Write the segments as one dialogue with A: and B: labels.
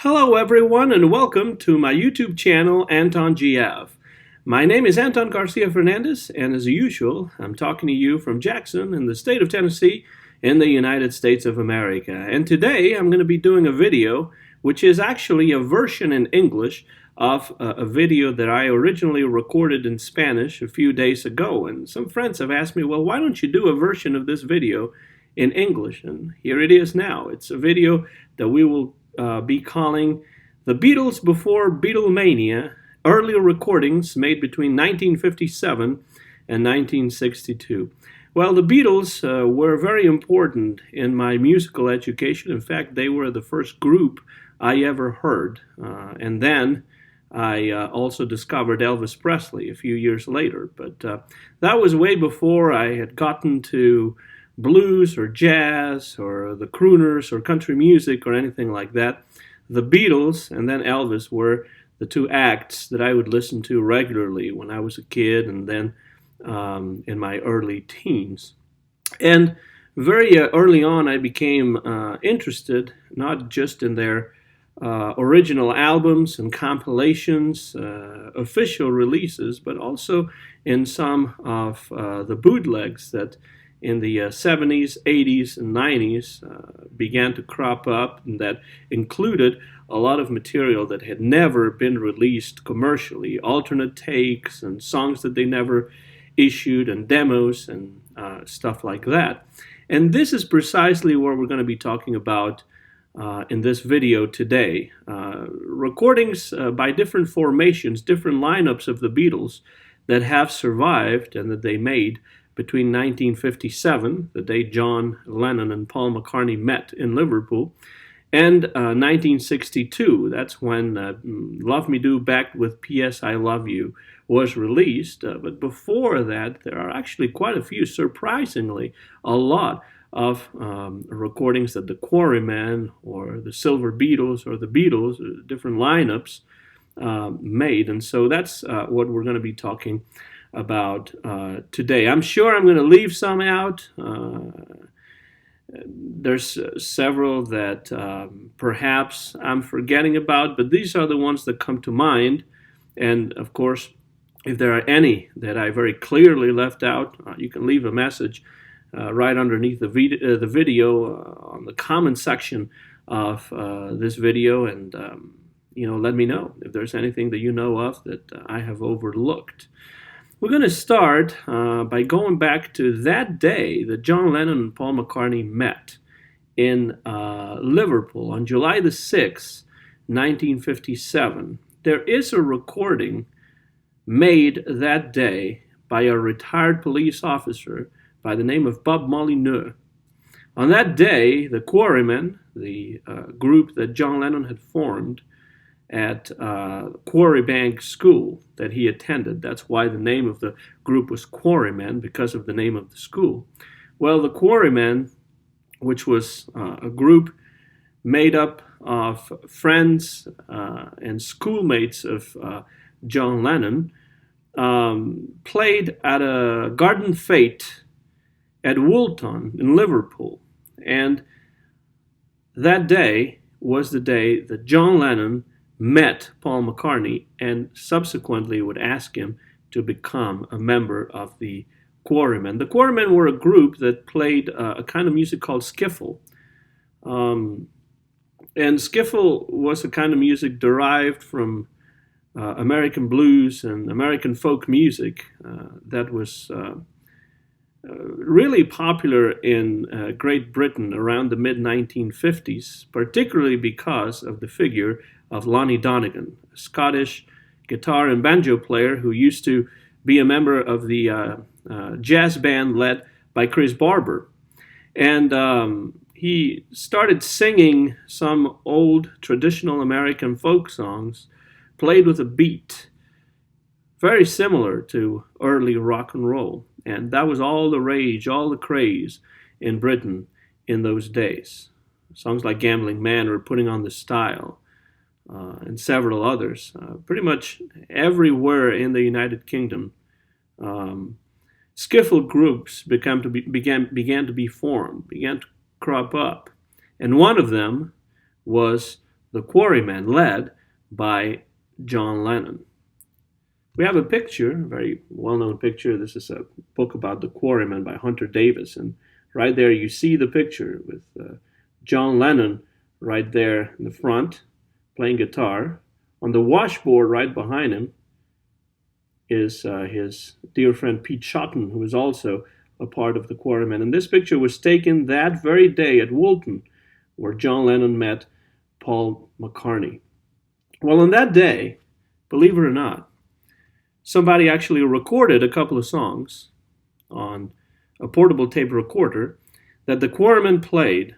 A: Hello everyone and welcome to my YouTube channel Anton GF. My name is Anton Garcia Fernandez and as usual I'm talking to you from Jackson in the state of Tennessee in the United States of America. And today I'm going to be doing a video which is actually a version in English of a video that I originally recorded in Spanish a few days ago. And some friends have asked me, well, why don't you do a version of this video in English? And here it is now. It's a video that we will be calling The Beatles Before Beatlemania, Early Recordings Made Between 1957 and 1962. Well, the Beatles were very important in my musical education. In fact, they were the first group I ever heard. And then I also discovered Elvis Presley a few years later. But that was way before I had gotten to blues or jazz or the crooners or country music or anything like that. The Beatles and then Elvis were the two acts that I would listen to regularly when I was a kid and then in my early teens. And very early on I became interested not just in their original albums and compilations, official releases, but also in some of the bootlegs that in the 70s, 80s, and 90s began to crop up, and that included a lot of material that had never been released commercially, alternate takes and songs that they never issued and demos and stuff like that. And this is precisely what we're going to be talking about in this video today. Recordings by different formations, different lineups of the Beatles that have survived and that they made between 1957, the day John Lennon and Paul McCartney met in Liverpool, and 1962. That's when Love Me Do backed with P.S. I Love You was released. But before that, there are actually quite a few, surprisingly, a lot of recordings that the Quarrymen or the Silver Beatles or the Beatles, different lineups, made. And so that's what we're going to be talking about today. I'm sure I'm going to leave some out. There's several that perhaps I'm forgetting about, but these are the ones that come to mind. And of course, if there are any that I very clearly left out, you can leave a message right underneath the video on the comment section of this video, and let me know if there's anything that you know of that I have overlooked. We're going to start by going back to that day that John Lennon and Paul McCartney met in Liverpool on July the 6th, 1957. There is a recording made that day by a retired police officer by the name of Bob Molyneux. On that day, the Quarrymen, the group that John Lennon had formed at Quarry Man school that he attended. That's why the name of the group was Quarrymen, because of the name of the school. Well, the Quarrymen, which was a group made up of friends and schoolmates of John Lennon, played at a garden fete at Woolton in Liverpool. And that day was the day that John Lennon met Paul McCartney and subsequently would ask him to become a member of the Quarrymen. The Quarrymen were a group that played a kind of music called skiffle. And skiffle was a kind of music derived from American blues and American folk music that was really popular in Great Britain around the mid-1950s, particularly because of the figure of Lonnie Donegan, a Scottish guitar and banjo player who used to be a member of the jazz band led by Chris Barber. And he started singing some old traditional American folk songs played with a beat, very similar to early rock and roll. And that was all the rage, all the craze in Britain in those days. Songs like Gambling Man or Putting on the Style, and several others. Pretty much everywhere in the United Kingdom, skiffle groups began to be formed, began to crop up. And one of them was the Quarrymen, led by John Lennon. We have a picture, a very well-known picture. This is a book about the Quarrymen by Hunter Davis, and right there you see the picture with John Lennon right there in the front playing guitar. On the washboard right behind him is his dear friend Pete Shotton, who is also a part of the Quarrymen. And this picture was taken that very day at Woolton, where John Lennon met Paul McCartney. Well, on that day, believe it or not, somebody actually recorded a couple of songs on a portable tape recorder that the Quarrymen played.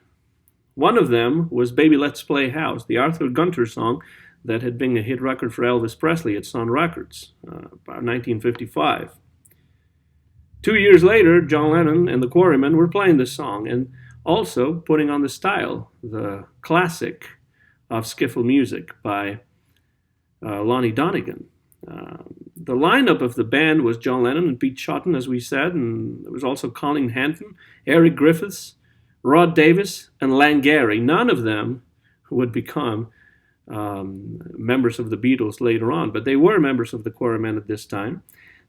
A: One of them was Baby Let's Play House, the Arthur Gunter song that had been a hit record for Elvis Presley at Sun Records, about 1955. 2 years later, John Lennon and the Quarrymen were playing this song and also putting on the style, the classic of skiffle music by Lonnie Donegan. The lineup of the band was John Lennon and Pete Shotton, as we said, and there was also Colin Hanton, Eric Griffiths, Rod Davis, and Lang Gary. None of them would become members of the Beatles later on, but they were members of the Quarrymen at this time.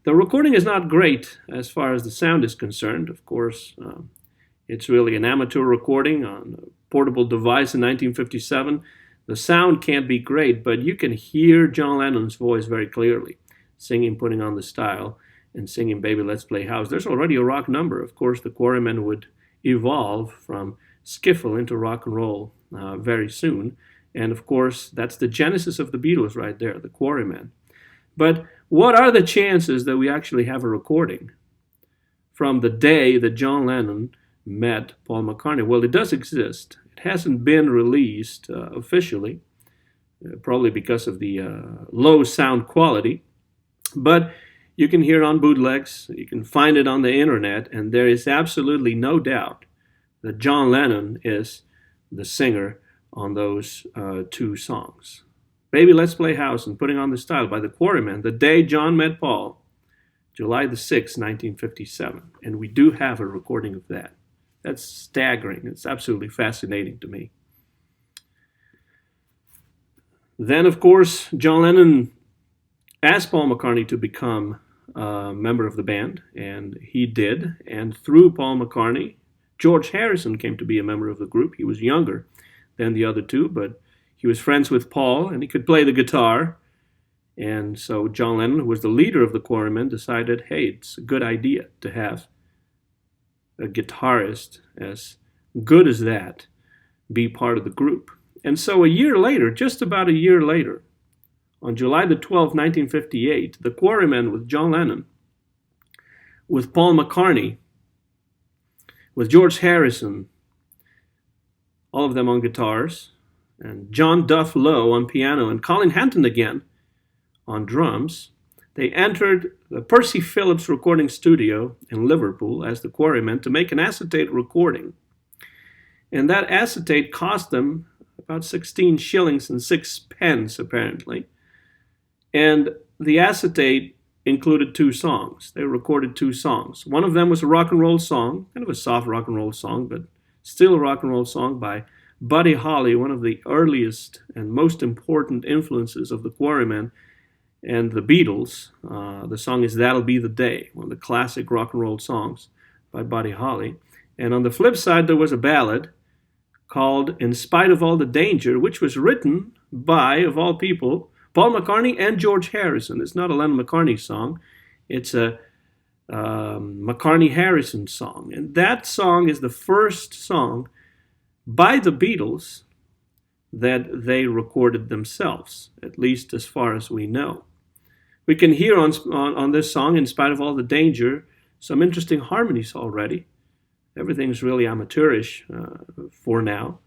A: The recording is not great as far as the sound is concerned. Of course, it's really an amateur recording on a portable device in 1957. The sound can't be great, but you can hear John Lennon's voice very clearly, singing, putting on the style, and singing Baby Let's Play House. There's already a rock number. Of course, the Quarrymen would evolve from skiffle into rock and roll very soon. And of course, that's the genesis of the Beatles right there, the Quarrymen. But what are the chances that we actually have a recording from the day that John Lennon met Paul McCartney? Well, it does exist. It hasn't been released officially, probably because of the low sound quality. But you can hear it on bootlegs, you can find it on the internet, and there is absolutely no doubt that John Lennon is the singer on those two songs. Baby Let's Play House and Putting on the Style by the Quarrymen, the day John met Paul, July the 6th, 1957. And we do have a recording of that. That's staggering. It's absolutely fascinating to me. Then, of course, John Lennon asked Paul McCartney to become a member of the band, and he did. And through Paul McCartney, George Harrison came to be a member of the group. He was younger than the other two, but he was friends with Paul, and he could play the guitar. And so John Lennon, who was the leader of the Quarrymen, decided, hey, it's a good idea to have a guitarist as good as that be part of the group. And so a year later, just about a year later, on July the 12th, 1958, the Quarrymen with John Lennon, with Paul McCartney, with George Harrison, all of them on guitars, and John Duff Lowe on piano, and Colin Hanton again on drums, they entered the Percy Phillips recording studio in Liverpool as the Quarrymen to make an acetate recording. And that acetate cost them about 16 shillings and 6 pence, apparently. And the acetate included two songs. They recorded two songs. One of them was a rock and roll song, kind of a soft rock and roll song, but still a rock and roll song by Buddy Holly, one of the earliest and most important influences of the Quarrymen and the Beatles. The song is That'll Be the Day, one of the classic rock and roll songs by Buddy Holly. And on the flip side, there was a ballad called In Spite of All the Danger, which was written by, of all people, Paul McCartney and George Harrison. It's not a Lennon-McCartney song. It's a McCartney-Harrison song. And that song is the first song by the Beatles that they recorded themselves, at least as far as we know. We can hear on this song, In Spite of All the Danger, some interesting harmonies already. Everything's really amateurish for now,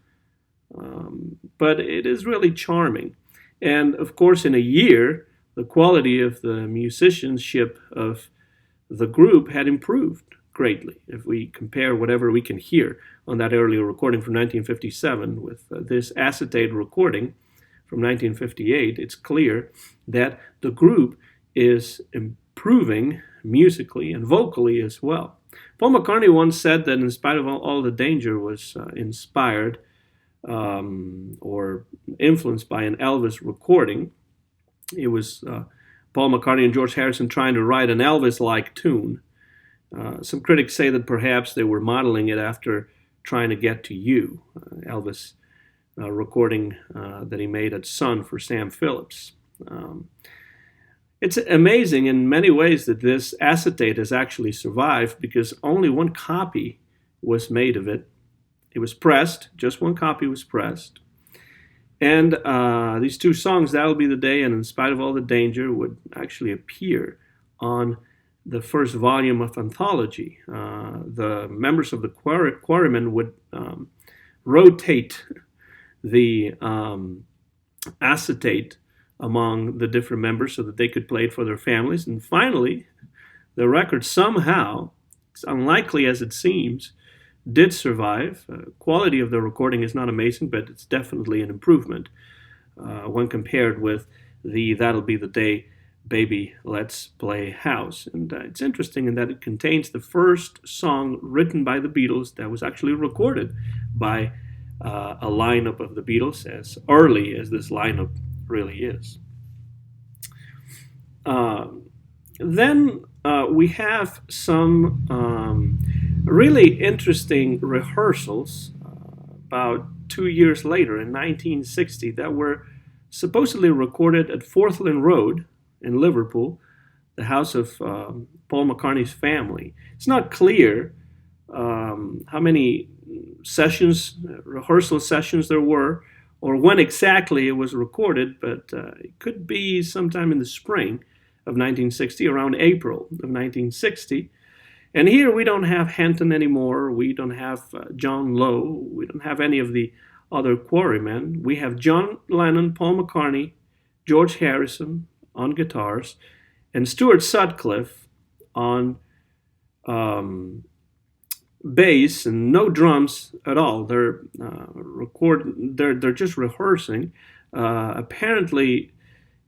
A: but it is really charming. And of course, in a year, the quality of the musicianship of the group had improved greatly. If we compare whatever we can hear on that earlier recording from 1957 with this acetate recording from 1958, it's clear that the group is improving musically and vocally as well. Paul McCartney once said that In Spite of All the Danger was inspired or influenced by an Elvis recording. It was Paul McCartney and George Harrison trying to write an Elvis-like tune. Some critics say that perhaps they were modeling it after Trying to Get to You, Elvis recording that he made at Sun for Sam Phillips. It's amazing in many ways that this acetate has actually survived, because only one copy was made of it. It was pressed, just one copy was pressed. And these two songs, That'll Be the Day and In Spite of All the Danger, would actually appear on the first volume of Anthology. The members of the Quarrymen would rotate the acetate among the different members so that they could play it for their families. And finally, the record somehow, as unlikely as it seems, did survive. Quality of the recording is not amazing, but it's definitely an improvement when compared with the That'll Be the Day, Baby, Let's Play House. And it's interesting in that it contains the first song written by the Beatles that was actually recorded by a lineup of the Beatles, as early as this lineup really is. Then we have some really interesting rehearsals about 2 years later in 1960 that were supposedly recorded at Forthland Road in Liverpool, the house of Paul McCartney's family. It's not clear how many sessions, rehearsal sessions there were, or when exactly it was recorded, but it could be sometime in the spring of 1960, around April of 1960. And here we don't have Henton anymore, we don't have John Lowe, we don't have any of the other Quarrymen. We have John Lennon, Paul McCartney, George Harrison on guitars, and Stuart Sutcliffe on bass, and no drums at all. They're they're just rehearsing, apparently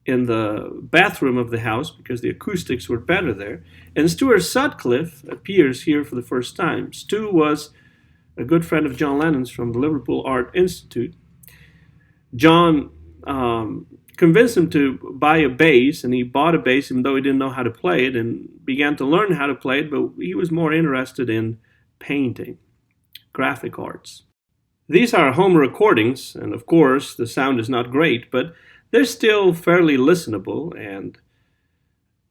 A: in the bathroom of the house, because the acoustics were better there. And Stuart Sutcliffe appears here for the first time. Stu was a good friend of John Lennon's from the Liverpool Art Institute. John convinced him to buy a bass, and he bought a bass even though he didn't know how to play it, and began to learn how to play it, but he was more interested in painting, graphic arts. These are home recordings, and of course the sound is not great, but they're still fairly listenable, and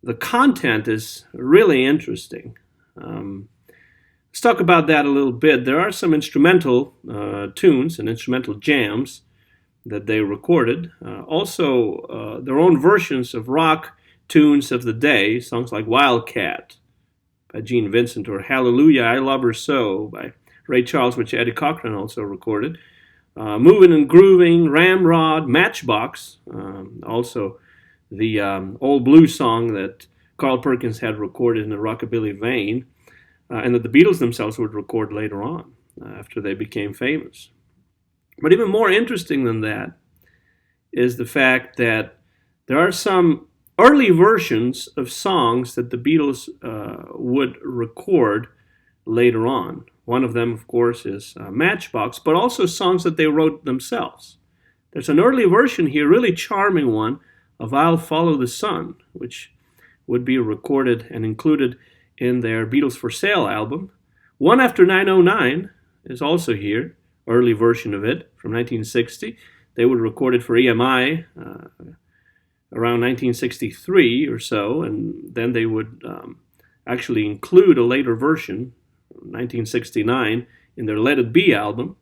A: the content is really interesting. Let's talk about that a little bit. There are some instrumental tunes and instrumental jams that they recorded. Also, their own versions of rock tunes of the day, songs like Wildcat by Gene Vincent, or Hallelujah, I Love Her So by Ray Charles, which Eddie Cochran also recorded. Moving and Grooving, Ramrod, Matchbox, also the old blues song that Carl Perkins had recorded in a rockabilly vein, and that the Beatles themselves would record later on after they became famous. But even more interesting than that is the fact that there are some early versions of songs that the Beatles would record later on. One of them, of course, is Matchbox, but also songs that they wrote themselves. There's an early version here, really charming one, of I'll Follow the Sun, which would be recorded and included in their Beatles for Sale album. One After 909 is also here, early version of it from 1960. They would record it for EMI around 1963 or so, and then they would actually include a later version, 1969, in their Let It Be album.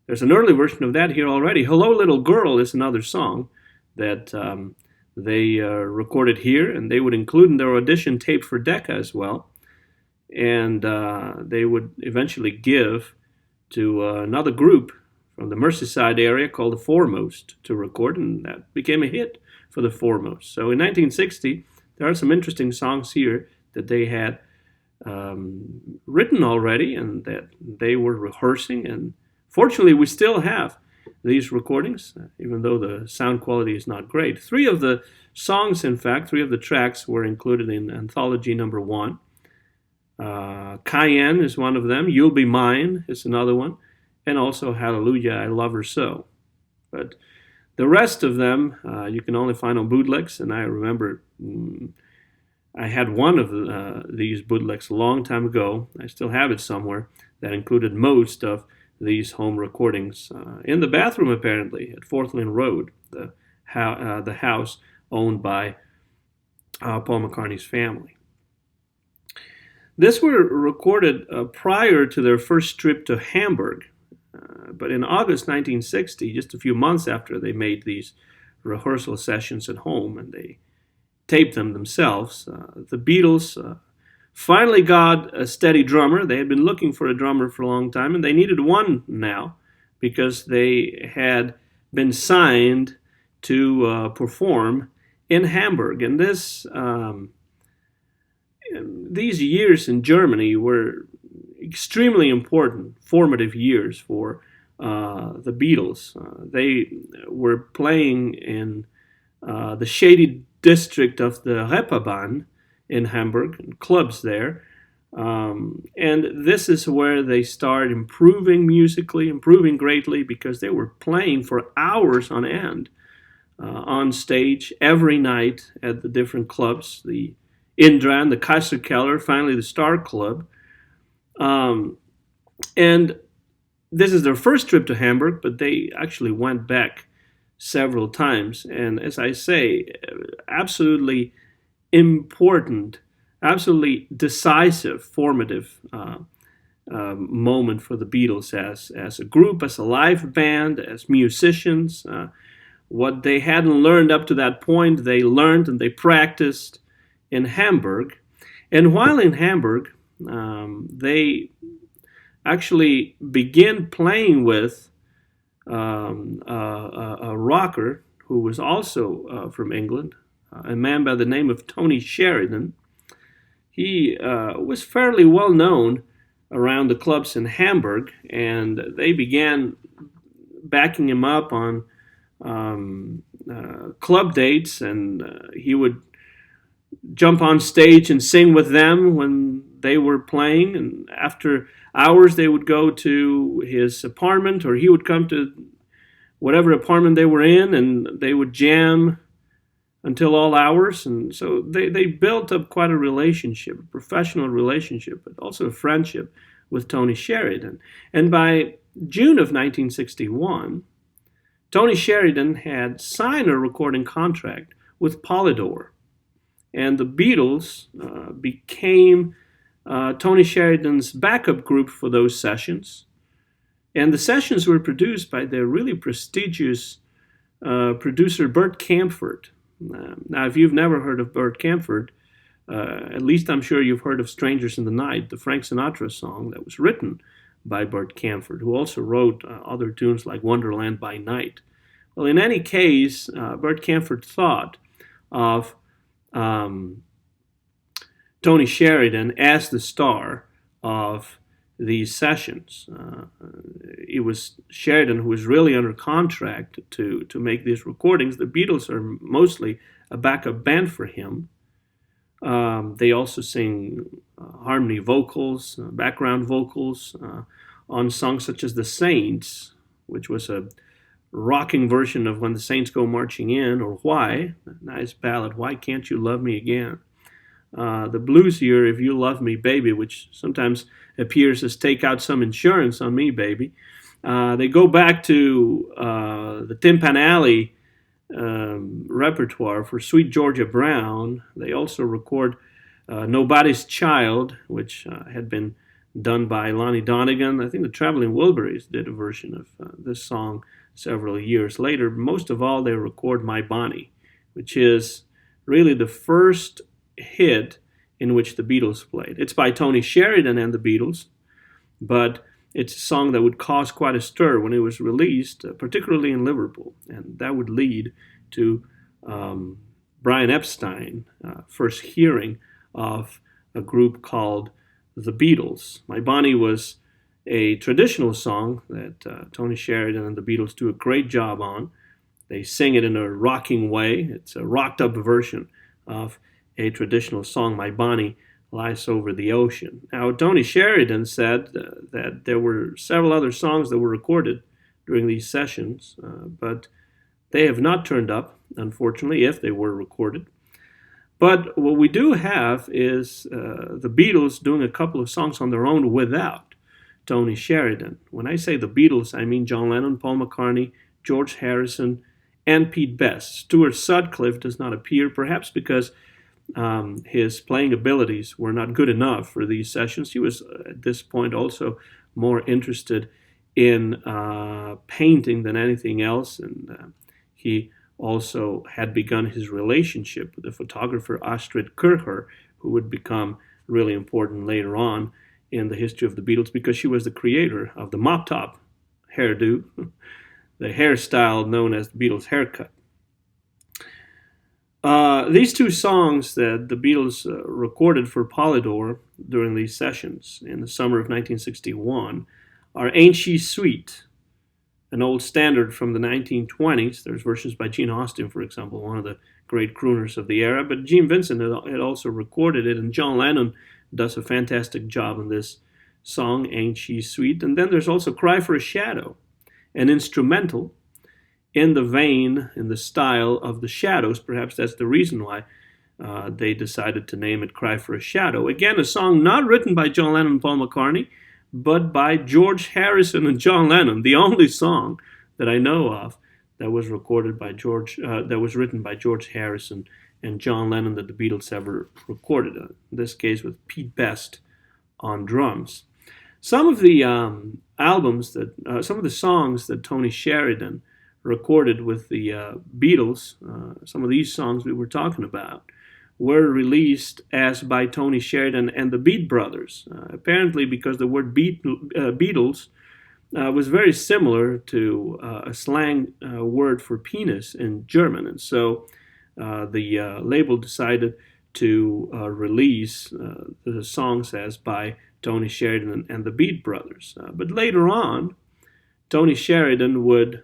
A: There's an early version of that here already. Hello Little Girl is another song that they recorded here, and they would include in their audition tape for Decca as well. And they would eventually give to another group from the Merseyside area called the Foremost to record, and that became a hit for the Foremost. So in 1960, there are some interesting songs here that they had written already and that they were rehearsing, and fortunately we still have these recordings, even though the sound quality is not great. Three of the songs, in fact, three of the tracks were included in Anthology number 1. Cayenne is one of them, You'll Be Mine is another one, and also Hallelujah, I Love Her So. But the rest of them you can only find on bootlegs, and I remember I had one of these bootlegs a long time ago. I still have it somewhere that included most of these home recordings in the bathroom, apparently, at Forthland Road, the house owned by Paul McCartney's family. These were recorded prior to their first trip to Hamburg, but in August 1960, just a few months after they made these rehearsal sessions at home and they taped them themselves, the Beatles finally got a steady drummer. They had been looking for a drummer for a long time, and they needed one now because they had been signed to perform in Hamburg. And these years in Germany were extremely important, formative years for the Beatles. They were playing in the shady district of the Reeperbahn in Hamburg, and clubs there. And this is where they start improving musically, improving greatly, because they were playing for hours on end on stage every night at the different clubs, the Indran, the Kaiserkeller, finally the Starr Club. And this is their first trip to Hamburg, but they actually went back several times. And as I say, absolutely important, absolutely decisive, formative moment for the Beatles as a group, as a live band, as musicians. What they hadn't learned up to that point, they learned and they practiced in Hamburg. And while in Hamburg, they actually began playing with a rocker who was also from England, a man by the name of Tony Sheridan. He was fairly well known around the clubs in Hamburg, and they began backing him up on club dates, and he would jump on stage and sing with them when they were playing, and after hours they would go to his apartment, or he would come to whatever apartment they were in, and they would jam until all hours. And so they built up quite a relationship, a professional relationship, but also a friendship with Tony Sheridan. And by June of 1961, Tony Sheridan had signed a recording contract with Polydor, and the Beatles became Tony Sheridan's backup group for those sessions. And the sessions were produced by the really prestigious producer Bert Camford. Now, if you've never heard of Bert Camford, at least I'm sure you've heard of Strangers in the Night, the Frank Sinatra song that was written by Bert Camford, who also wrote other tunes like Wonderland by Night. Well, in any case, Bert Camford thought of Tony Sheridan as the star of these sessions. It was Sheridan who was really under contract to make these recordings. The Beatles are mostly a backup band for him. They also sing harmony vocals, background vocals on songs such as The Saints, which was a rocking version of When the Saints Go Marching In, or Why, a nice ballad, Why Can't You Love Me Again? The bluesier If You Love Me Baby, which sometimes appears as Take Out Some Insurance on Me Baby. They go back to the Tin Pan Alley repertoire for Sweet Georgia Brown. They also record Nobody's Child, which had been done by Lonnie Donegan. I think the Traveling Wilburys did a version of this song several years later. Most of all, they record My Bonnie, which is really the first hit in which the Beatles played. It's by Tony Sheridan and the Beatles, but it's a song that would cause quite a stir when it was released, particularly in Liverpool, and that would lead to Brian Epstein first hearing of a group called the Beatles. My Bonnie was a traditional song that Tony Sheridan and the Beatles do a great job on. They sing it in a rocking way. It's a rocked up version of a traditional song, My Bonnie, lies over the ocean. Now, Tony Sheridan said that there were several other songs that were recorded during these sessions, but they have not turned up, unfortunately, if they were recorded. But what we do have is the Beatles doing a couple of songs on their own without Tony Sheridan. When I say the Beatles, I mean John Lennon, Paul McCartney, George Harrison, and Pete Best. Stuart Sutcliffe does not appear, perhaps because his playing abilities were not good enough for these sessions. He was, at this point, also more interested in painting than anything else, and he also had begun his relationship with the photographer Astrid Kircher, who would become really important later on in the history of the Beatles because she was the creator of the mop top hairdo, the hairstyle known as the Beatles haircut. These two songs that the Beatles recorded for Polydor during these sessions in the summer of 1961 are Ain't She Sweet, an old standard from the 1920s. There's versions by Gene Austin, for example, one of the great crooners of the era, but Gene Vincent had also recorded it, and John Lennon does a fantastic job in this song, Ain't She Sweet. And then there's also Cry for a Shadow, an instrumental in the vein, in the style of the Shadows. Perhaps that's the reason why they decided to name it Cry for a Shadow. Again, a song not written by John Lennon and Paul McCartney, but by George Harrison and John Lennon, the only song that I know of that was recorded by that was written by George Harrison and John Lennon that the Beatles ever recorded. In this case, with Pete Best on drums. Some of the some of the songs that Tony Sheridan recorded with the Beatles, some of these songs we were talking about, were released as by Tony Sheridan and the Beat Brothers, apparently because the word Beatles was very similar to a slang word for penis in German, and so the label decided to release the songs as by Tony Sheridan and the Beat Brothers. But later on, Tony Sheridan would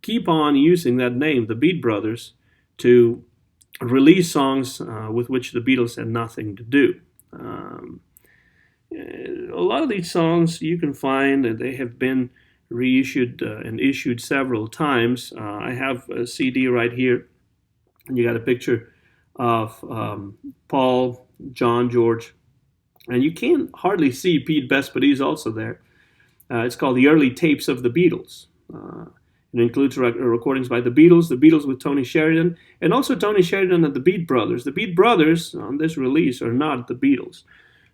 A: keep on using that name, the Beat Brothers, to release songs with which the Beatles had nothing to do. A lot of these songs you can find, and they have been reissued and issued several times. I have a CD right here, and you got a picture of Paul, John, George, and you can't hardly see Pete Best, but he's also there. It's called The Early Tapes of the Beatles. It includes recordings by the Beatles with Tony Sheridan, and also Tony Sheridan and the Beat Brothers. The Beat Brothers on this release are not the Beatles.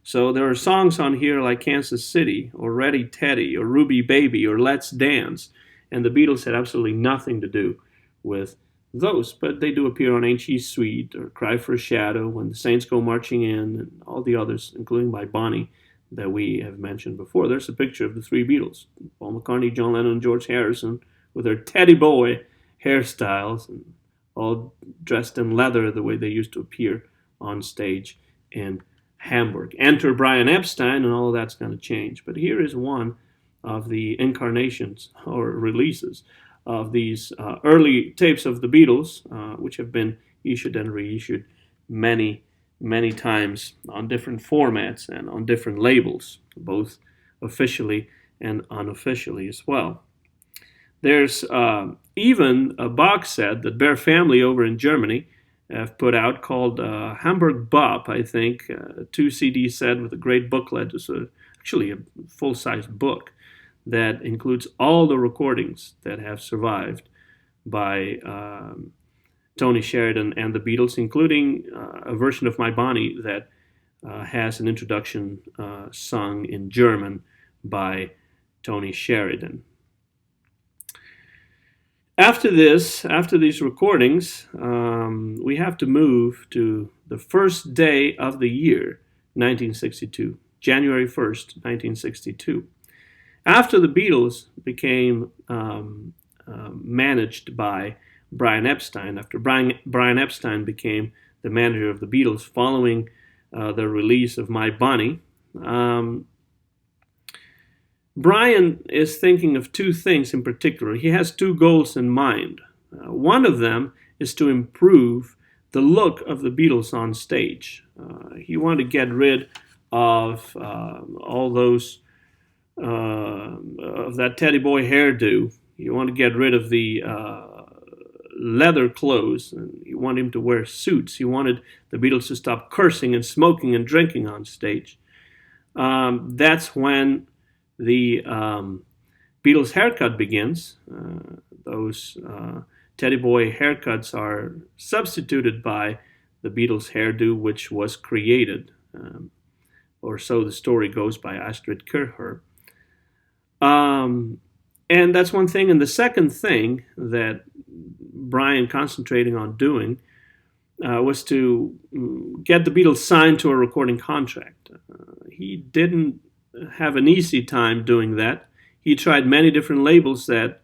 A: So there are songs on here like Kansas City, or Ready Teddy, or Ruby Baby, or Let's Dance, and the Beatles had absolutely nothing to do with those, but they do appear on Ain't She Sweet, or Cry for a Shadow, When the Saints Go Marching In, and all the others, including by Bonnie, that we have mentioned before. There's a picture of the three Beatles, Paul McCartney, John Lennon, and George Harrison, with their teddy boy hairstyles, and all dressed in leather the way they used to appear on stage in Hamburg. Enter Brian Epstein, and all of that's going to change. But here is one of the incarnations or releases of these early tapes of the Beatles, which have been issued and reissued many, many times on different formats and on different labels, both officially and unofficially as well. There's even a box set that Bear Family over in Germany have put out called Hamburg Bop, I think, a 2-CD set with a great booklet. It's actually a full-size book that includes all the recordings that have survived by Tony Sheridan and the Beatles, including a version of My Bonnie that has an introduction sung in German by Tony Sheridan. After these recordings, we have to move to the first day of the year, 1962, January 1st, 1962. After the Beatles became managed by Brian Epstein, after Brian Epstein became the manager of the Beatles following the release of My Bonnie, Brian is thinking of two things in particular. He has two goals in mind. One of them is to improve the look of the Beatles on stage. He wanted to get rid of all those of that teddy boy hairdo. He wanted to get rid of the leather clothes, and he wanted him to wear suits. He wanted the Beatles to stop cursing and smoking and drinking on stage. That's when the Beatles haircut begins. Those teddy boy haircuts are substituted by the Beatles hairdo, which was created, or so the story goes, by Astrid Kirchherr. And that's one thing. And the second thing that Brian concentrating on doing was to get the Beatles signed to a recording contract. He didn't have an easy time doing that. He tried many different labels that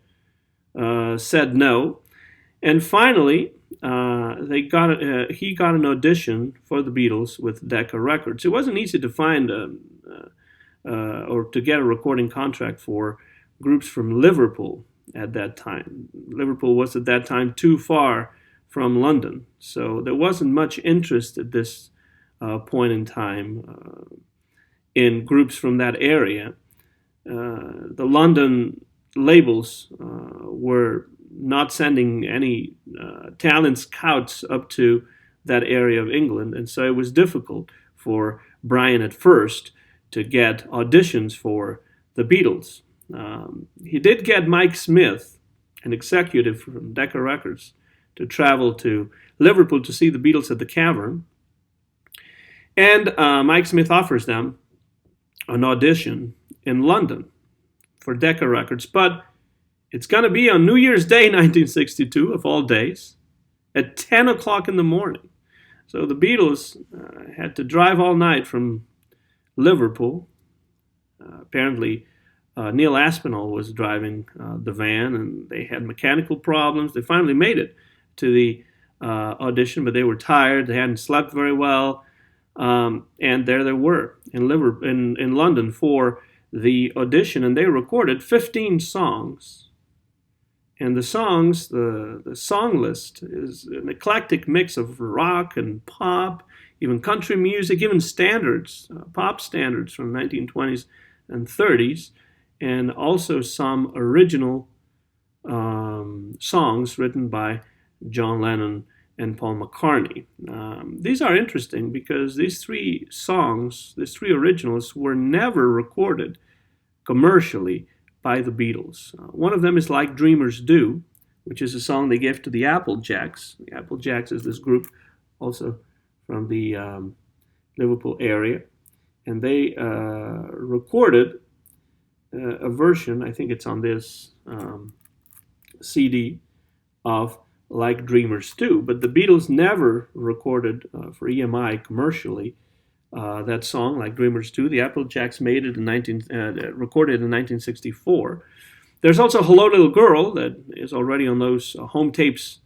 A: said no. And finally, he got an audition for the Beatles with Decca Records. It wasn't easy to find or to get a recording contract for groups from Liverpool at that time. Liverpool was at that time too far from London, so there wasn't much interest at this point in time in groups from that area. The London labels were not sending any talent scouts up to that area of England, and so it was difficult for Brian at first to get auditions for the Beatles. He did get Mike Smith, an executive from Decca Records, to travel to Liverpool to see the Beatles at the Cavern. And Mike Smith offers them an audition in London for Decca Records. But it's going to be on New Year's Day, 1962, of all days, at 10 o'clock in the morning. So the Beatles had to drive all night from Liverpool. Apparently, Neil Aspinall was driving the van, and they had mechanical problems. They finally made it to the audition, but they were tired. They hadn't slept very well, and there they were in London for the audition, and they recorded 15 songs. And the songs, the song list is an eclectic mix of rock and pop, even country music, even standards, pop standards from the 1920s and 30s, and also some original songs written by John Lennon and Paul McCartney. These are interesting because these three songs, these three originals, were never recorded commercially by the Beatles. One of them is Like Dreamers Do, which is a song they gave to the Applejacks. The Applejacks is this group also from the Liverpool area. And they recorded a version, I think it's on this CD, of Like Dreamers Do. But the Beatles never recorded for EMI commercially that song, Like Dreamers Do. The Applejacks made it recorded in 1964. There's also Hello Little Girl that is already on those home tapes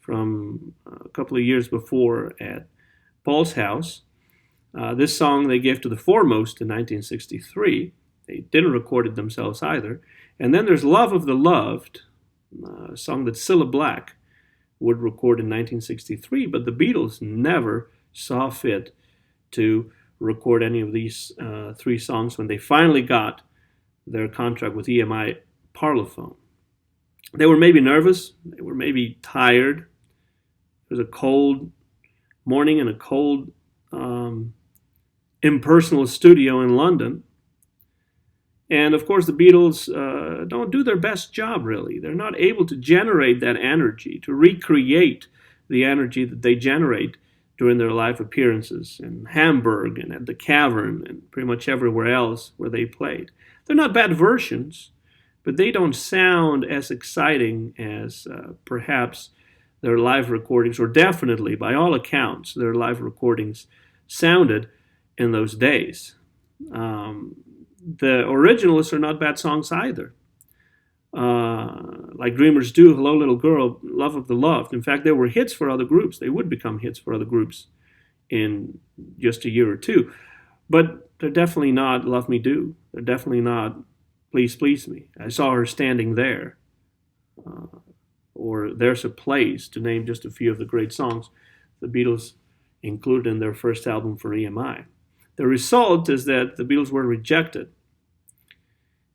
A: from a couple of years before at Paul's house. This song they gave to the Foremost in 1963. They didn't record it themselves either. And then there's Love of the Loved, a song that Cilla Black would record in 1963, but the Beatles never saw fit to record any of these three songs when they finally got their contract with EMI Parlophone. They were maybe nervous, they were maybe tired. It was a cold morning in a cold, impersonal studio in London. And of course, the Beatles don't do their best job, really. They're not able to generate that energy, to recreate the energy that they generate during their live appearances in Hamburg and at the Cavern and pretty much everywhere else where they played. They're not bad versions, but they don't sound as exciting as perhaps their live recordings, or definitely, by all accounts, their live recordings sounded in those days. The originals are not bad songs either. Like Dreamers Do, Hello Little Girl, Love of the Loved. In fact, they were hits for other groups. They would become hits for other groups in just a year or two. But they're definitely not Love Me Do. They're definitely not Please Please Me. I Saw Her Standing There. Or There's a Place, to name just a few of the great songs the Beatles included in their first album for EMI. The result is that the Beatles were rejected,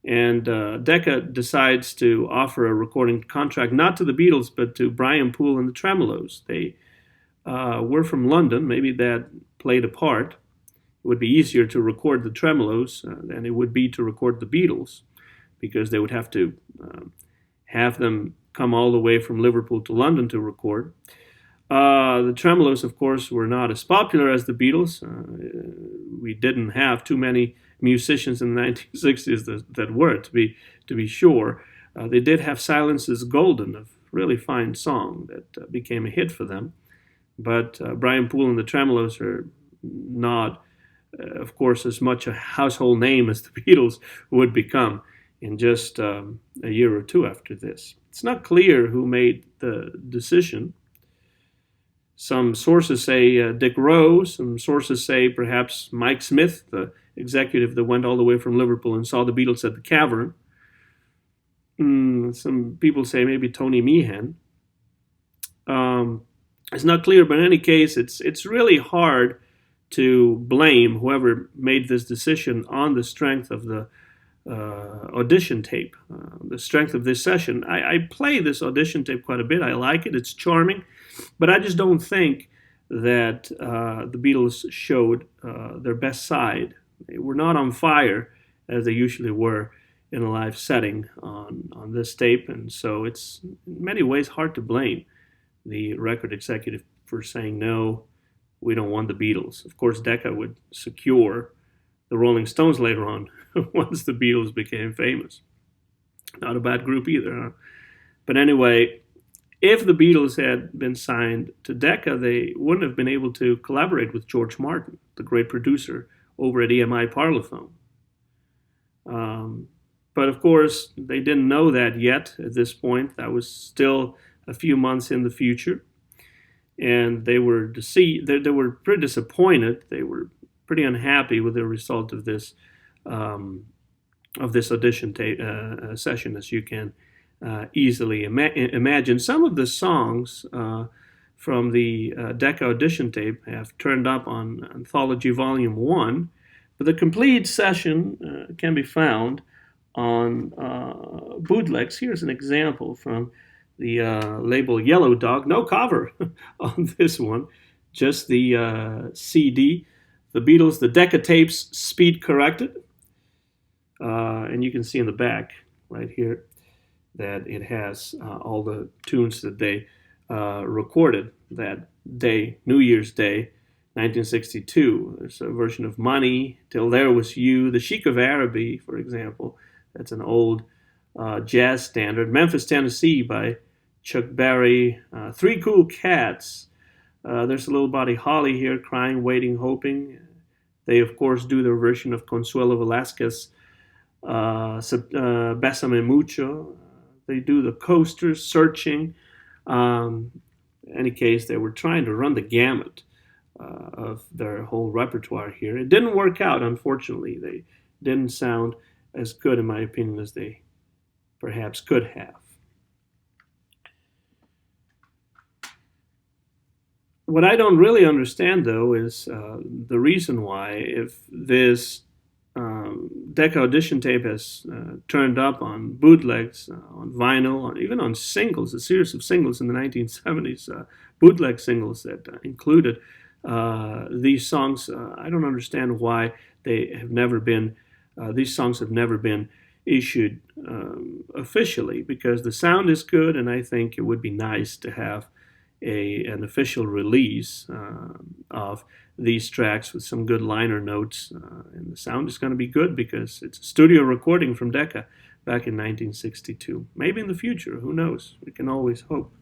A: and Decca decides to offer a recording contract not to the Beatles but to Brian Poole and the Tremolos. They were from London. Maybe that played a part. It would be easier to record the Tremolos than it would be to record the Beatles, because they would have to have them come all the way from Liverpool to London to record. The Tremolos, of course, were not as popular as the Beatles. We didn't have too many musicians in the 1960s that were, to be sure. They did have Silence is Golden, a really fine song that became a hit for them. But Brian Poole and the Tremolos are not, of course, as much a household name as the Beatles would become in just a year or two after this. It's not clear who made the decision. Some sources say Dick Rose. Some sources say perhaps Mike Smith, the executive that went all the way from Liverpool and saw the Beatles at the Cavern. Some people say maybe Tony Meehan. It's not clear, but in any case, it's really hard to blame whoever made this decision on the strength of the audition tape, the strength of this session. I play this audition tape quite a bit. I like it. It's charming. But I just don't think that the Beatles showed their best side. They were not on fire as they usually were in a live setting on this tape. And so it's in many ways hard to blame the record executive for saying, no, we don't want the Beatles. Of course, Decca would secure the Rolling Stones later on once the Beatles became famous. Not a bad group either, huh? But anyway, if the Beatles had been signed to Decca, they wouldn't have been able to collaborate with George Martin, the great producer over at EMI Parlophone. But of course, they didn't know that yet at this point. That was still a few months in the future. And they were deceived. They were pretty disappointed. They were pretty unhappy with the result of this audition session, as you can easily imagine. Some of the songs from the Decca audition tape have turned up on Anthology Volume 1, but the complete session can be found on bootlegs. Here's an example from the label Yellow Dog. No cover on this one, just the CD. The Beatles, the Decca tapes, speed corrected. And you can see in the back right here that it has all the tunes that they recorded that day, New Year's Day, 1962. There's a version of Money, Till There Was You, The Sheik of Araby, for example. That's an old jazz standard. Memphis, Tennessee by Chuck Berry. Three Cool Cats. There's a little Buddy Holly here, Crying, Waiting, Hoping. They, of course, do their version of Consuelo Velasquez, Bésame Mucho. They do the Coasters, Searching. In any case, they were trying to run the gamut of their whole repertoire here. It didn't work out, unfortunately. They didn't sound as good, in my opinion, as they perhaps could have. What I don't really understand, though, is the reason why, if this Decca audition tape has turned up on bootlegs, on vinyl, even on singles, a series of singles in the 1970s, bootleg singles that included these songs. I don't understand why they have never been, these songs have never been issued officially, because the sound is good, and I think it would be nice to have an official release of these tracks with some good liner notes, and the sound is going to be good because it's a studio recording from Decca back in 1962. Maybe in the future, who knows? We can always hope.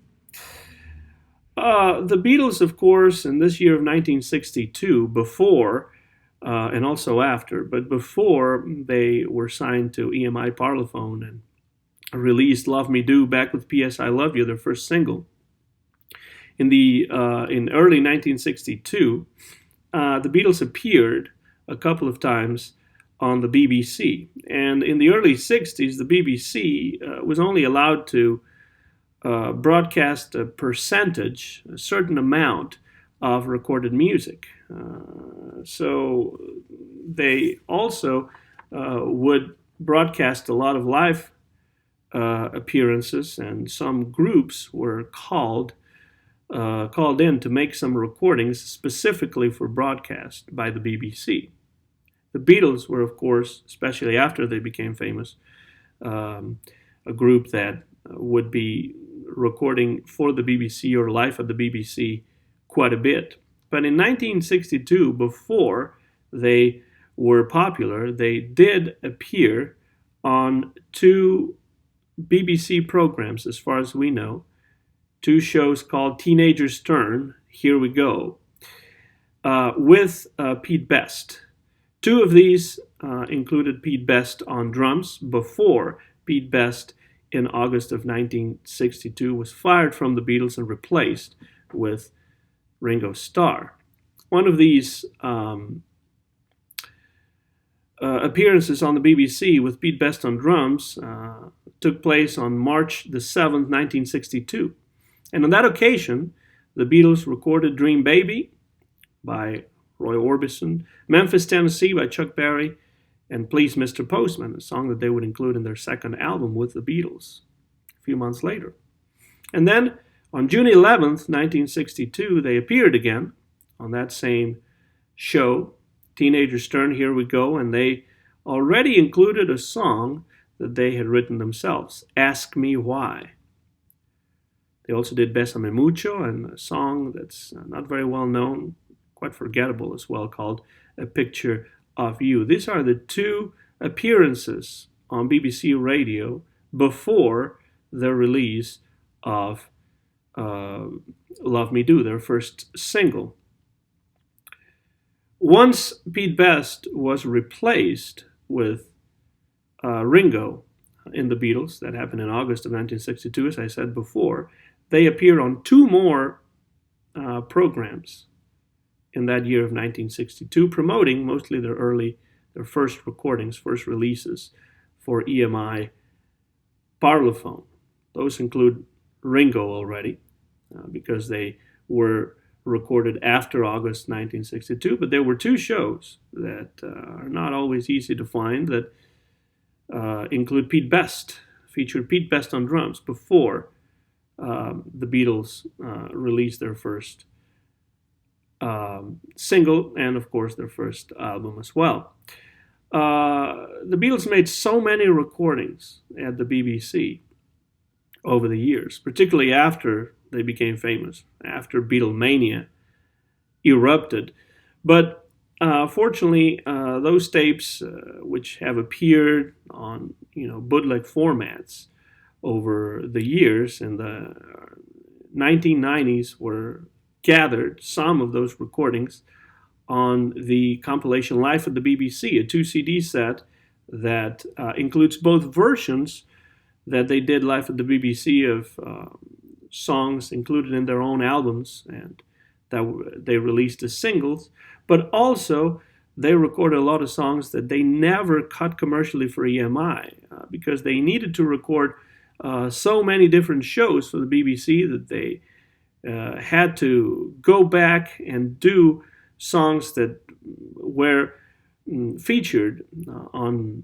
A: The Beatles, of course, in this year of 1962, before and also after, but before they were signed to EMI Parlophone and released Love Me Do, Back with P.S. I Love You, their first single. In early 1962, the Beatles appeared a couple of times on the BBC. And in the early 60s, the BBC was only allowed to broadcast a percentage, a certain amount of recorded music. So they also would broadcast a lot of live appearances, and some groups were called in to make some recordings specifically for broadcast by the BBC. The Beatles were, of course, especially after they became famous, a group that would be recording for the BBC or live at the BBC quite a bit. But in 1962, before they were popular, they did appear on two BBC programs, as far as we know, two shows called Teenager's Turn, Here We Go, with Pete Best. Two of these included Pete Best on drums before Pete Best in August of 1962 was fired from the Beatles and replaced with Ringo Starr. One of these appearances on the BBC with Pete Best on drums took place on March the 7th, 1962. And on that occasion, the Beatles recorded Dream Baby by Roy Orbison, Memphis, Tennessee by Chuck Berry, and Please Mr. Postman, a song that they would include in their second album with the Beatles a few months later. And then on June 11th, 1962, they appeared again on that same show, Teenager's Turn, Here We Go, and they already included a song that they had written themselves, Ask Me Why. They also did Bésame Mucho, and a song that's not very well known, quite forgettable as well, called A Picture of You. These are the two appearances on BBC Radio before the release of Love Me Do, their first single. Once Pete Best was replaced with Ringo in the Beatles, that happened in August of 1962, as I said before, they appeared on two more programs in that year of 1962, promoting mostly their first recordings, first releases for EMI Parlophone. Those include Ringo already, because they were recorded after August 1962, but there were two shows that are not always easy to find that include Pete Best, featured Pete Best on drums before the Beatles released their first single and, of course, their first album as well. The Beatles made so many recordings at the BBC over the years, particularly after they became famous, after Beatlemania erupted. But fortunately, those tapes, which have appeared on bootleg formats over the years in the 1990s, were gathered, some of those recordings, on the compilation Live at the BBC, a 2 CD set that includes both versions that they did live at the BBC of songs included in their own albums and that they released as singles, but also they recorded a lot of songs that they never cut commercially for EMI because they needed to record so many different shows for the BBC that they had to go back and do songs that were featured on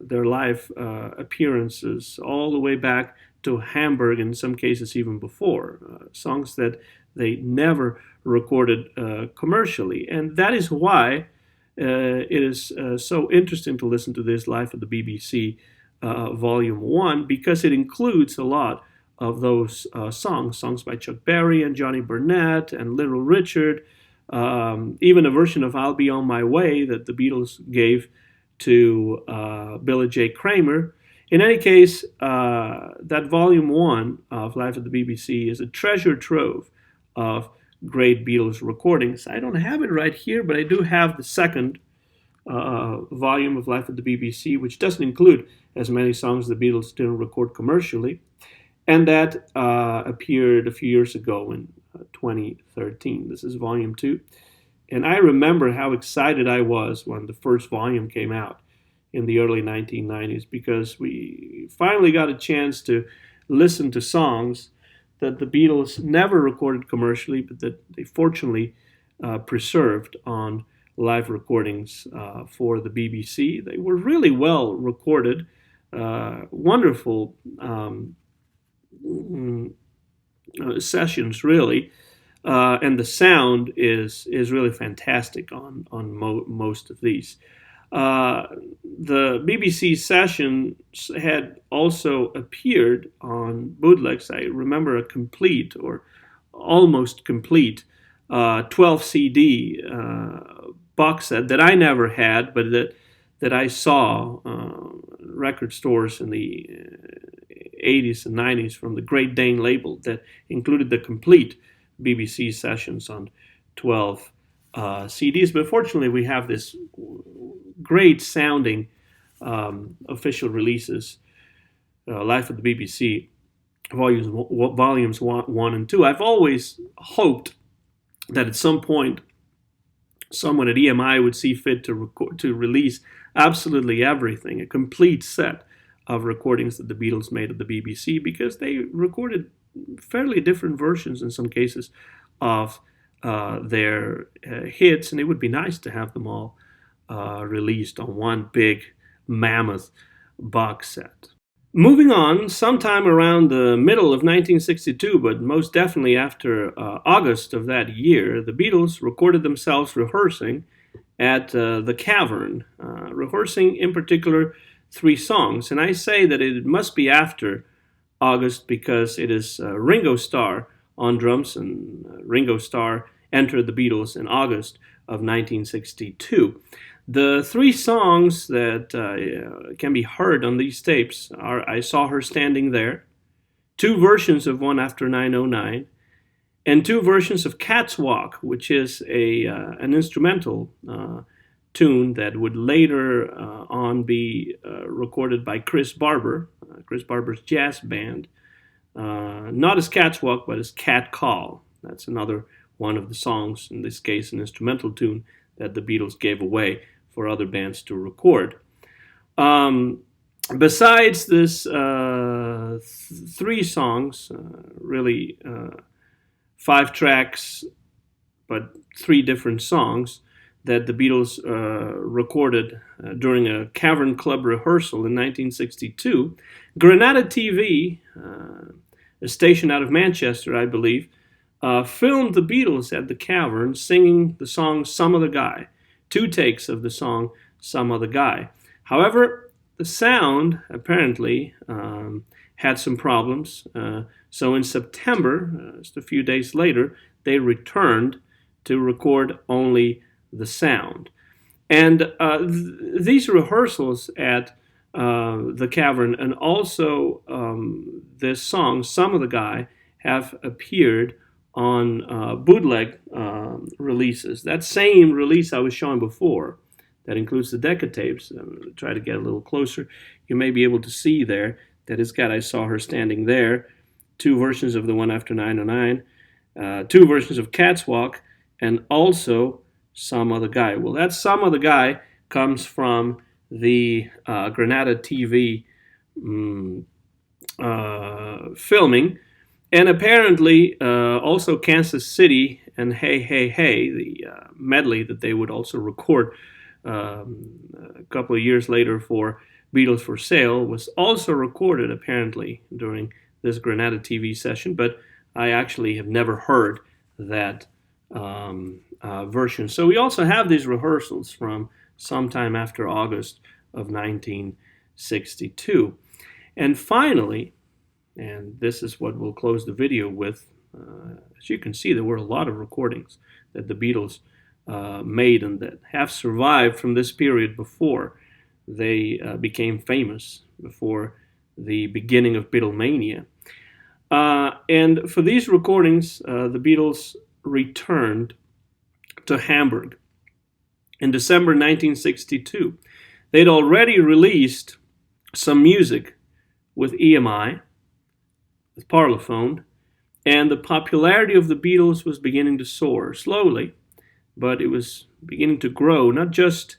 A: their live appearances all the way back to Hamburg, in some cases even before, songs that they never recorded commercially. And that is why it is so interesting to listen to this Live at the BBC Volume 1, because it includes a lot of those songs by Chuck Berry and Johnny Burnett and Little Richard, even a version of I'll Be On My Way that the Beatles gave to Billy J. Kramer. In any case, that Volume 1 of Live at the BBC is a treasure trove of great Beatles recordings. I don't have it right here, but I do have the second volume of Live at the BBC, which doesn't include as many songs the Beatles didn't record commercially, and that appeared a few years ago in 2013. This is Volume 2, and I remember how excited I was when the first volume came out in the early 1990s, because we finally got a chance to listen to songs that the Beatles never recorded commercially, but that they fortunately preserved on live recordings for the BBC. They were really well recorded, wonderful sessions, really, and the sound is really fantastic on most of these. The BBC sessions had also appeared on bootlegs. I remember a complete or almost complete 12 CD box set that I never had, but that I saw record stores in the 80s and 90s from the Great Dane label that included the complete BBC sessions on 12 CDs. But fortunately, we have this great sounding official releases, Life of the BBC, volumes 1 and 2. I've always hoped that at some point someone at EMI would see fit to release absolutely everything, a complete set of recordings that the Beatles made of the BBC, because they recorded fairly different versions in some cases of their hits, and it would be nice to have them all released on one big mammoth box set. Moving on, sometime around the middle of 1962, but most definitely after August of that year, the Beatles recorded themselves rehearsing at the Cavern, rehearsing in particular 3 songs. And I say that it must be after August because it is Ringo Starr on drums, and Ringo Starr entered the Beatles in August of 1962. The 3 songs that can be heard on these tapes are I Saw Her Standing There, 2 versions of One After 909, and 2 versions of Cat's Walk, which is an instrumental tune that would later on be recorded by Chris Barber's jazz band, not as Cat's Walk, but as Cat Call. That's another one of the songs, in this case an instrumental tune, that the Beatles gave away for other bands to record. Besides this 3 songs, really 5 tracks, but 3 different songs that the Beatles recorded during a Cavern Club rehearsal in 1962, Granada TV, a station out of Manchester, I believe, filmed the Beatles at the Cavern singing the song Some Other Guy. 2 takes of the song Some Other Guy. However, the sound apparently had some problems. So in September, just a few days later, they returned to record only the sound. And these rehearsals at the Cavern and also this song, Some Other Guy, have appeared on bootleg releases. That same release I was showing before, that includes the Decca tapes, try to get a little closer, you may be able to see there that it's got I Saw Her Standing There, 2 versions of the One After 909, 2 versions of Cat's Walk, and also Some Other Guy. Well, that Some Other Guy comes from the Granada TV filming, and apparently also Kansas City and Hey Hey Hey, the medley that they would also record a couple of years later for Beatles for Sale, was also recorded apparently during this Granada TV session, but I actually have never heard that version. So we also have these rehearsals from sometime after August of 1962. And finally, and this is what we'll close the video with, as you can see, there were a lot of recordings that the Beatles made and that have survived from this period before they became famous, before the beginning of Beatlemania. And for these recordings, the Beatles returned to Hamburg in December 1962. They'd already released some music with EMI, with Parlophone, and the popularity of the Beatles was beginning to soar slowly, but it was beginning to grow, not just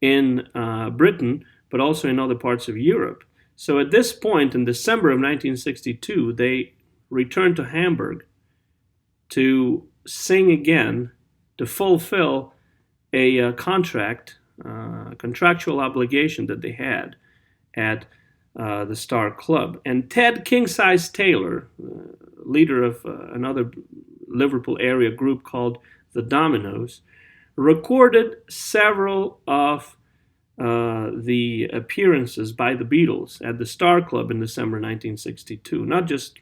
A: in Britain, but also in other parts of Europe. So at this point, in December of 1962, they returned to Hamburg to sing again, to fulfill a contractual obligation that they had at the Starr Club. And Ted King Size Taylor, leader of another Liverpool area group called the Dominoes, recorded several of the appearances by the Beatles at the Starr Club in December 1962. Not just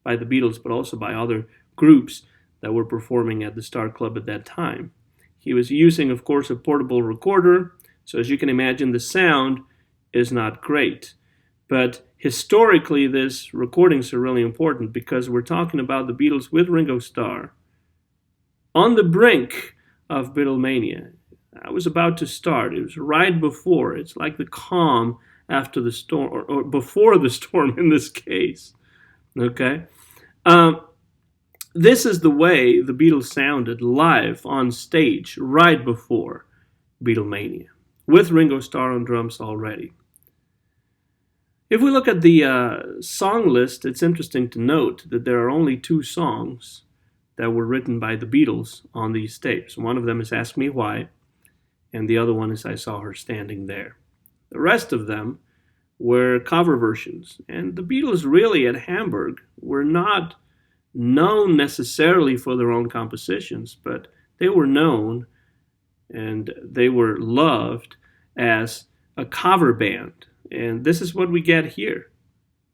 A: by the Beatles, but also by other groups that were performing at the Starr Club at that time. He was using, of course, a portable recorder, so as you can imagine, the sound is not great. But historically, these recordings are really important because we're talking about the Beatles with Ringo Starr on the brink of Beatlemania. I was about to start. It was right before. It's like the calm after the storm, or before the storm in this case. Okay? This is the way the Beatles sounded live on stage right before Beatlemania, with Ringo Starr on drums already. If we look at the song list, it's interesting to note that there are only 2 songs that were written by the Beatles on these tapes. One of them is Ask Me Why, and the other one is I Saw Her Standing There. The rest of them were cover versions, and the Beatles really at Hamburg were not known necessarily for their own compositions, but they were known and they were loved as a cover band. And this is what we get here.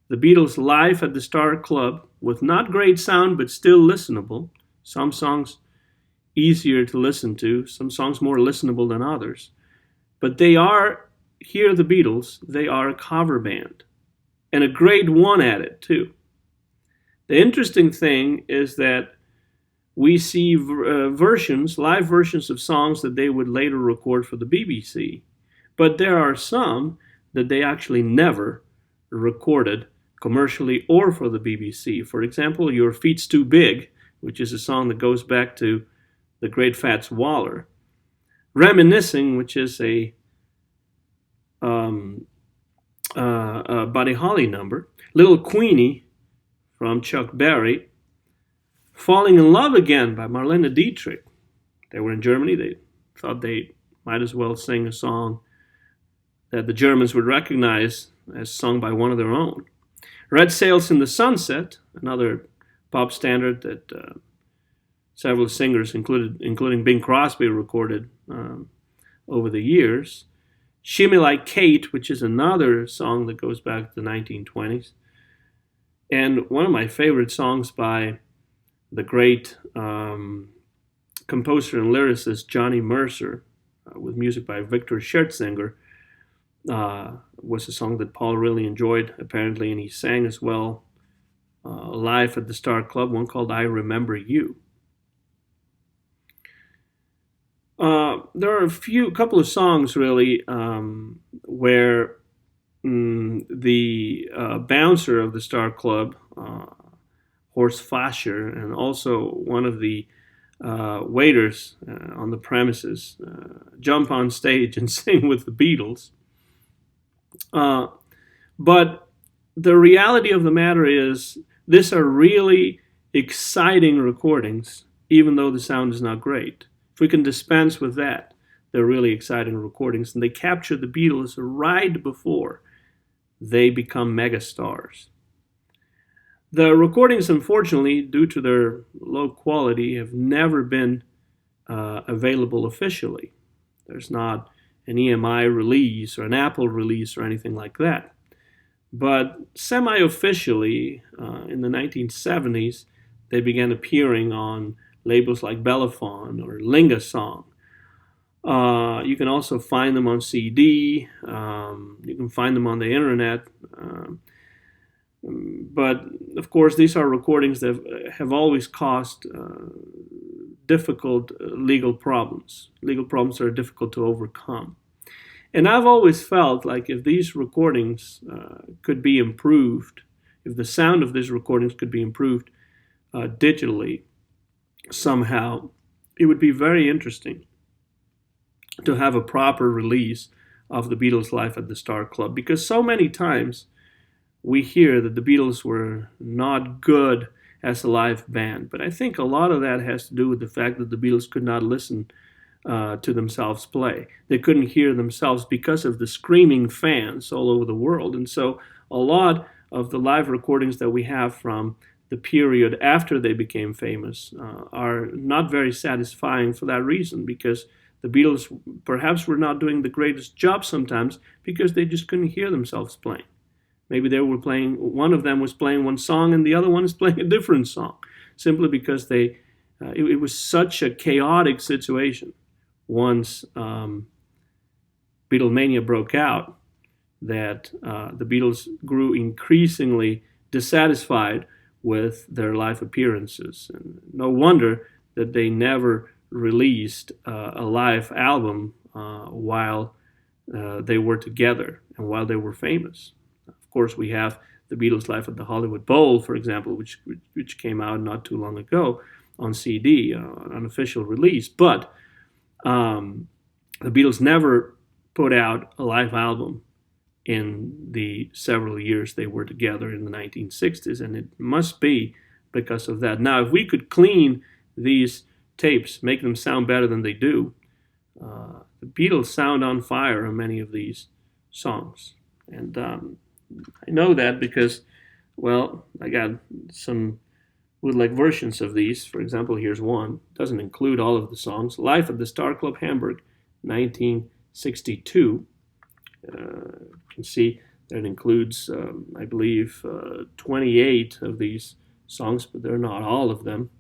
A: The Beatles live at the Starr Club with not great sound, but still listenable. Some songs easier to listen to, some songs more listenable than others. But they are, here the Beatles, they are a cover band. And a great one at it, too. The interesting thing is that we see live versions of songs that they would later record for the BBC. But there are some that they actually never recorded commercially or for the BBC. For example, Your Feet's Too Big, which is a song that goes back to the great Fats Waller. Reminiscing, which is a Buddy Holly number. Little Queenie from Chuck Berry. Falling in Love Again by Marlene Dietrich. They were in Germany. They thought they might as well sing a song that the Germans would recognize as sung by one of their own. Red Sails in the Sunset, another pop standard that several singers, including Bing Crosby, recorded over the years. Shimmy Like Kate, which is another song that goes back to the 1920s. And one of my favorite songs by the great composer and lyricist Johnny Mercer, with music by Victor Schertzinger, was a song that Paul really enjoyed, apparently, and he sang as well live at the Starr Club, one called I Remember You. There are a couple of songs, really, where the bouncer of the Starr Club, Horst Fascher, and also one of the waiters on the premises jump on stage and sing with the Beatles. But the reality of the matter is, these are really exciting recordings, even though the sound is not great. If we can dispense with that, they're really exciting recordings, and they capture the Beatles right before they become megastars. The recordings, unfortunately, due to their low quality, have never been available officially. There's not an EMI release or an Apple release or anything like that. But semi-officially, in the 1970s, they began appearing on labels like Bellafon or Lingasong. You can also find them on CD. You can find them on the internet. But, of course, these are recordings that have always caused difficult legal problems. Legal problems are difficult to overcome. And I've always felt like if these recordings could be improved, if the sound of these recordings could be improved digitally somehow, it would be very interesting to have a proper release of the Beatles live at the Starr Club, because so many times we hear that the Beatles were not good as a live band. But I think a lot of that has to do with the fact that the Beatles could not listen to themselves play. They couldn't hear themselves because of the screaming fans all over the world. And so a lot of the live recordings that we have from the period after they became famous are not very satisfying for that reason, because the Beatles perhaps were not doing the greatest job sometimes because they just couldn't hear themselves playing. Maybe they were playing, one of them was playing one song and the other one is playing a different song, simply because it was such a chaotic situation once Beatlemania broke out, that the Beatles grew increasingly dissatisfied with their live appearances. And no wonder that they never released a live album while they were together and while they were famous. Of course, we have the Beatles live at the Hollywood Bowl, for example, which came out not too long ago on CD, an official release. But the Beatles never put out a live album in the several years they were together in the 1960s, and it must be because of that. Now, if we could clean these tapes, make them sound better than they do, the Beatles sound on fire on many of these songs. And I know that because, well, I got some bootleg versions of these. For example, here's one. It doesn't include all of the songs. Live at the Starr Club, Hamburg, 1962. You can see that it includes, I believe, 28 of these songs, but they're not all of them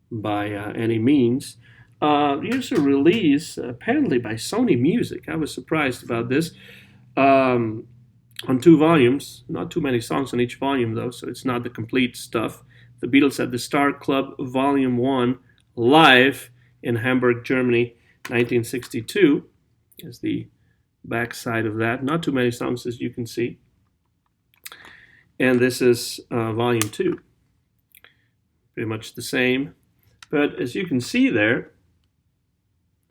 A: by any means. Here's a release, apparently by Sony Music. I was surprised about this. On 2 volumes, not too many songs on each volume though, so it's not the complete stuff. The Beatles at the Starr Club, Volume 1, live in Hamburg, Germany, 1962, is the back side of that. Not too many songs, as you can see. And this is Volume 2. Pretty much the same. But as you can see there,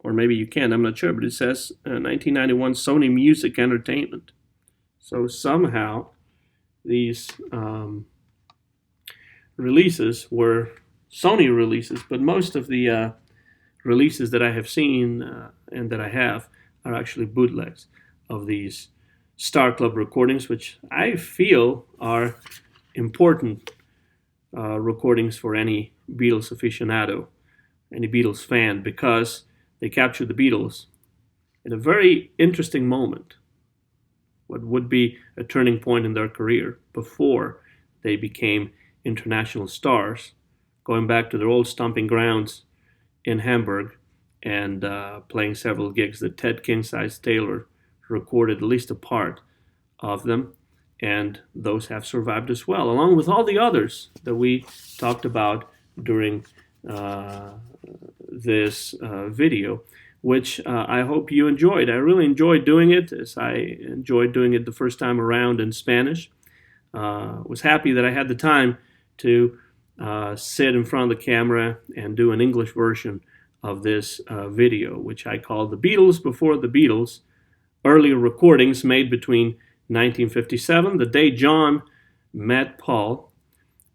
A: or maybe you can't, I'm not sure, but it says 1991 Sony Music Entertainment. So somehow these releases were Sony releases, but most of the releases that I have seen and that I have are actually bootlegs of these Starr Club recordings, which I feel are important recordings for any Beatles aficionado, any Beatles fan, because they capture the Beatles in a very interesting moment, what would be a turning point in their career before they became international stars, going back to their old stomping grounds in Hamburg and playing several gigs that Ted Kingsize Taylor recorded at least a part of them, and those have survived as well, along with all the others that we talked about during this video, which I hope you enjoyed. I really enjoyed doing it, as I enjoyed doing it the first time around in Spanish. Was happy that I had the time to sit in front of the camera and do an English version of this video, which I call The Beatles Before the Beatles, earlier recordings made between 1957, the day John met Paul,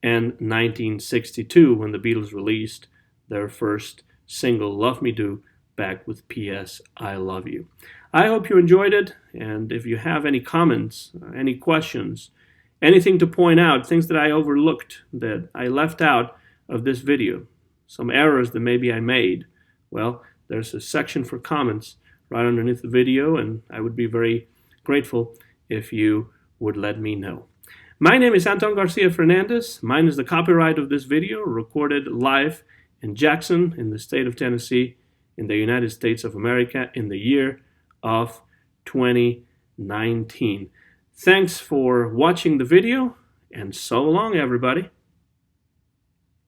A: and 1962, when the Beatles released their first single, Love Me Do, back with P.S. I Love You. I hope you enjoyed it, and if you have any comments, any questions, anything to point out, things that I overlooked, that I left out of this video, some errors that maybe I made, well, there's a section for comments right underneath the video, and I would be very grateful if you would let me know. My name is Anton Garcia Fernandez. Mine is the copyright of this video, recorded live in Jackson, in the state of Tennessee, in the United States of America, in the year of 2019. Thanks for watching the video, and so long, everybody.